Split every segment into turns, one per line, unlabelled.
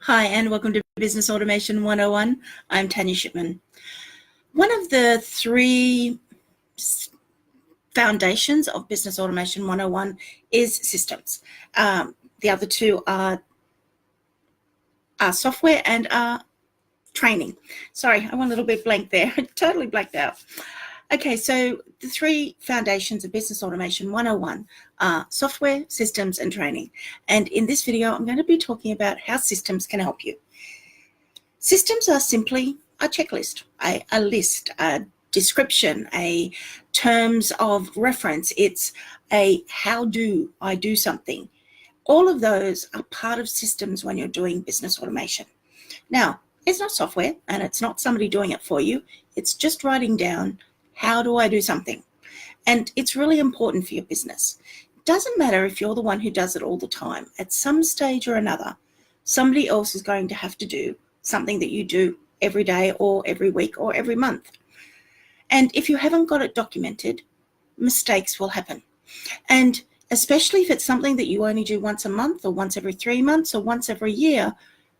Hi, and welcome to Business Automation 101. I'm Tanya Shipman. One of the three foundations of Business Automation 101 is systems. The other two are software and training. Sorry, I went a little bit blank there. Totally blanked out. Okay, so the three foundations of Business Automation 101 are software, systems, and training. And in this video, I'm going to be talking about how systems can help you. Systems are simply a checklist, a list, a description, a terms of reference. It's a how do I do something. All of those are part of systems when you're doing business automation. Now, it's not software and it's not somebody doing it for you. It's just writing down, how do I do something? And it's really important for your business. It doesn't matter if you're the one who does it all the time. At some stage or another, somebody else is going to have to do something that you do every day or every week or every month. And if you haven't got it documented, mistakes will happen. And especially if it's something that you only do once a month or once every 3 months or once every year,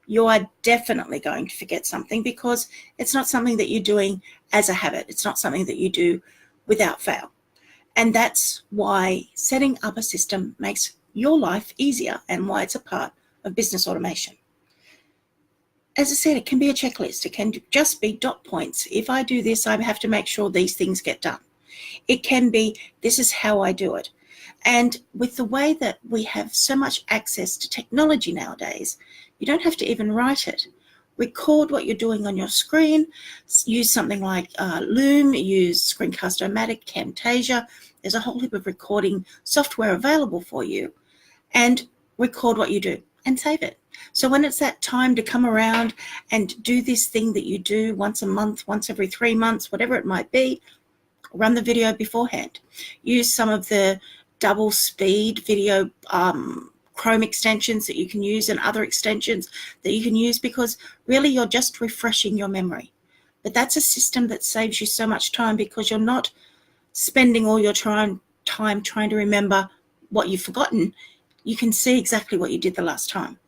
you are definitely going to forget something because it's not something that you're doing as a habit. It's not something that you do without fail. And that's why setting up a system makes your life easier and why it's a part of business automation. As I said, it can be a checklist. It can just be dot points. If I do this, I have to make sure these things get done. It can be, this is how I do it. And with the way that we have so much access to technology nowadays, you don't have to even write it. Record what you're doing on your screen. Use something like Loom, use Screencast-O-Matic, Camtasia. There's a whole heap of recording software available for you. And record what you do and save it. So when it's that time to come around and do this thing that you do once a month, once every 3 months, whatever it might be, run the video beforehand. Use some of the double speed video Chrome extensions that you can use and other extensions that you can use, because really you're just refreshing your memory. But that's a system that saves you so much time because you're not spending all your time trying to remember what you've forgotten. You can see exactly what you did the last time.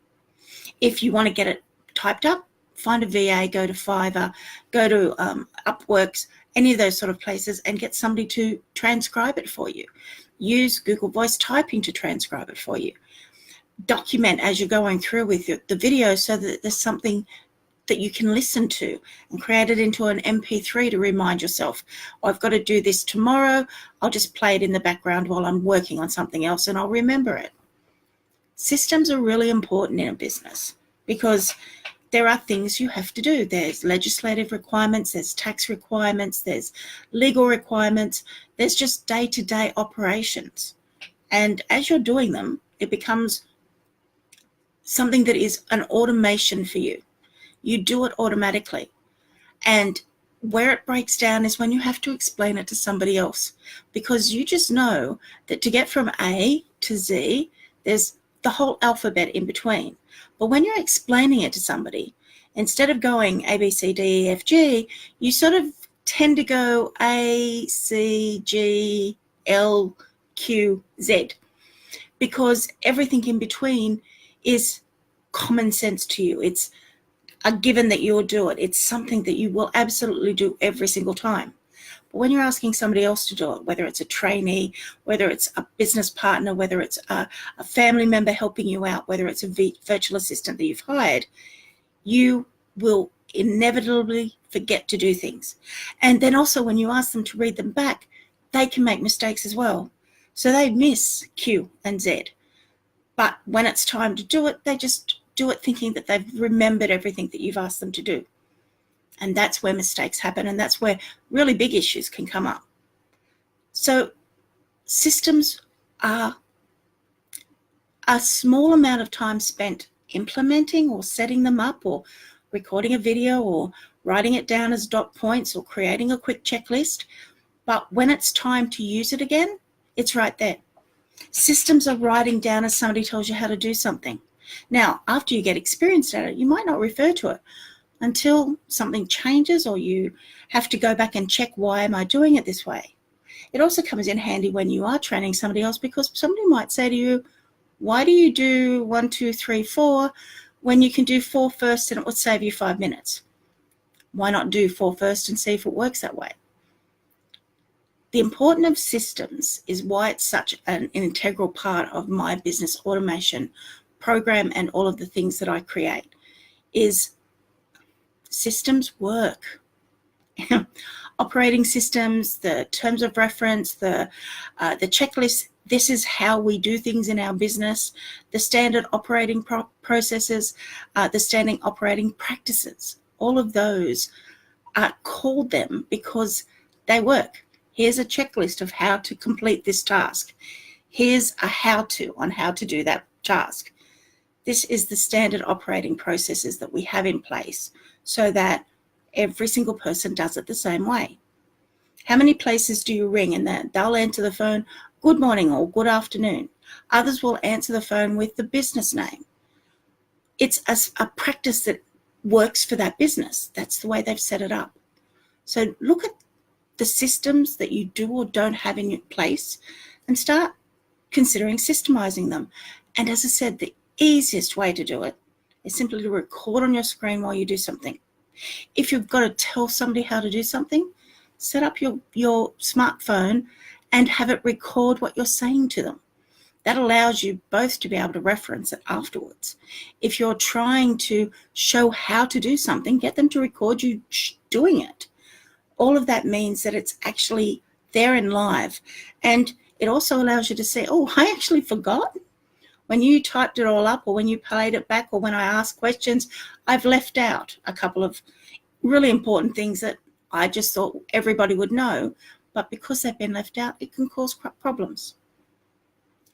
If you want to get it typed up, find a VA, go to Fiverr, go to Upworks, any of those sort of places, and get somebody to transcribe it for you. Use Google Voice Typing to transcribe it for you. Document as you're going through with the video so that there's something that you can listen to, and create it into an MP3 to remind yourself, oh, I've got to do this tomorrow. I'll just play it in the background while I'm working on something else and I'll remember it. Systems are really important in a business because there are things you have to do. There's legislative requirements, there's tax requirements, there's legal requirements, there's just day-to-day operations. And as you're doing them, it becomes something that is an automation for you. You do it automatically. And where it breaks down is when you have to explain it to somebody else, because you just know that to get from A to Z, there's the whole alphabet in between. But when you're explaining it to somebody, instead of going A, B, C, D, E, F, G, you sort of tend to go A, C, G, L, Q, Z, because everything in between is common sense to you. It's a given that you'll do it. It's something that you will absolutely do every single time. But when you're asking somebody else to do it, whether it's a trainee, whether it's a business partner, whether it's a family member helping you out, whether it's a virtual assistant that you've hired, you will inevitably forget to do things. And then also when you ask them to read them back, they can make mistakes as well. So they miss Q and Z. But when it's time to do it, they just do it thinking that they've remembered everything that you've asked them to do. And that's where mistakes happen, and that's where really big issues can come up. So systems are a small amount of time spent implementing or setting them up or recording a video or writing it down as dot points or creating a quick checklist. But when it's time to use it again, it's right there. Systems are writing down as somebody tells you how to do something. Now, after you get experienced at it, you might not refer to it until something changes or you have to go back and check, why am I doing it this way? It also comes in handy when you are training somebody else, because somebody might say to you, why do you do 1, 2, 3, 4 when you can do 4 first and it would save you 5 minutes? Why not do 4 first and see if it works that way? The importance of systems is why it's such an integral part of my business automation program and all of the things that I create. Is systems work. Operating systems, the terms of reference, the checklist. This is how we do things in our business. The standard operating processes, the standing operating practices. All of those are called them because they work. Here's a checklist of how to complete this task. Here's a how-to on how to do that task. This is the standard operating processes that we have in place so that every single person does it the same way. How many places do you ring and they'll answer the phone, good morning or good afternoon? Others will answer the phone with the business name. It's a practice that works for that business. That's the way they've set it up. So look at the systems that you do or don't have in place and start considering systemizing them. And as I said, the easiest way to do it is simply to record on your screen while you do something. If you've got to tell somebody how to do something, set up your smartphone and have it record what you're saying to them. That allows you both to be able to reference it afterwards. If you're trying to show how to do something, get them to record you doing it. All of that means that it's actually there in live. And it also allows you to say, oh, I actually forgot. When you typed it all up or when you played it back or when I asked questions, I've left out a couple of really important things that I just thought everybody would know. But because they've been left out, it can cause problems.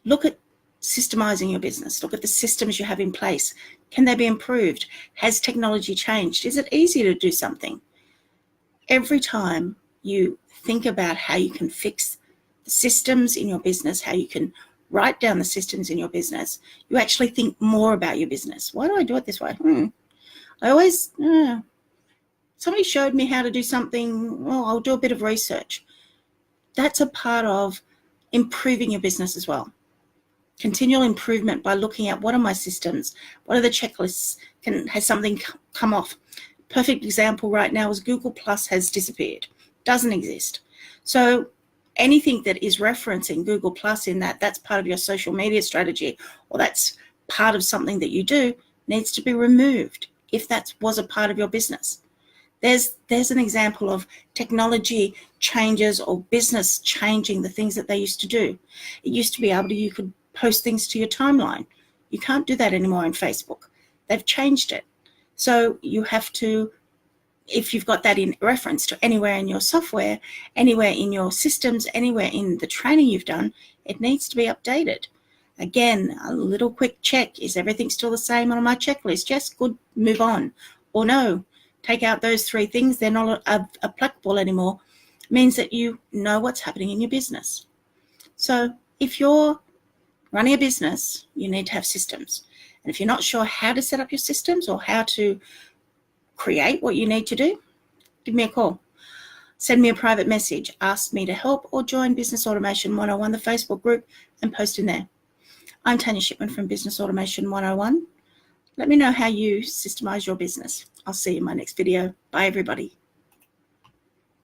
Look at systemizing your business. Look at the systems you have in place. Can they be improved? Has technology changed? Is it easier to do something? Every time you think about how you can fix the systems in your business, how you can write down the systems in your business, you actually think more about your business. Why do I do it this way? I always, somebody showed me how to do something, well, I'll do a bit of research. That's a part of improving your business as well. Continual improvement by looking at what are my systems, what are the checklists, has something come off. Perfect example right now is Google Plus has disappeared, doesn't exist. So anything that is referencing Google Plus in that's part of your social media strategy or that's part of something that you do needs to be removed if that was a part of your business. There's an example of technology changes or business changing the things that they used to do. It used to be you could post things to your timeline. You can't do that anymore on Facebook. They've changed it. So you have to, if you've got that in reference to anywhere in your software, anywhere in your systems, anywhere in the training you've done, it needs to be updated. Again, a little quick check. Is everything still the same on my checklist? Yes, good, move on. Or no, take out those 3 things. They're not applicable anymore. It means that you know what's happening in your business. So if you're running a business, you need to have systems. And if you're not sure how to set up your systems or how to create what you need to do, give me a call. Send me a private message, ask me to help, or join Business Automation 101, the Facebook group, and post in there. I'm Tanya Shipman from Business Automation 101. Let me know how you systemize your business. I'll see you in my next video. Bye, everybody.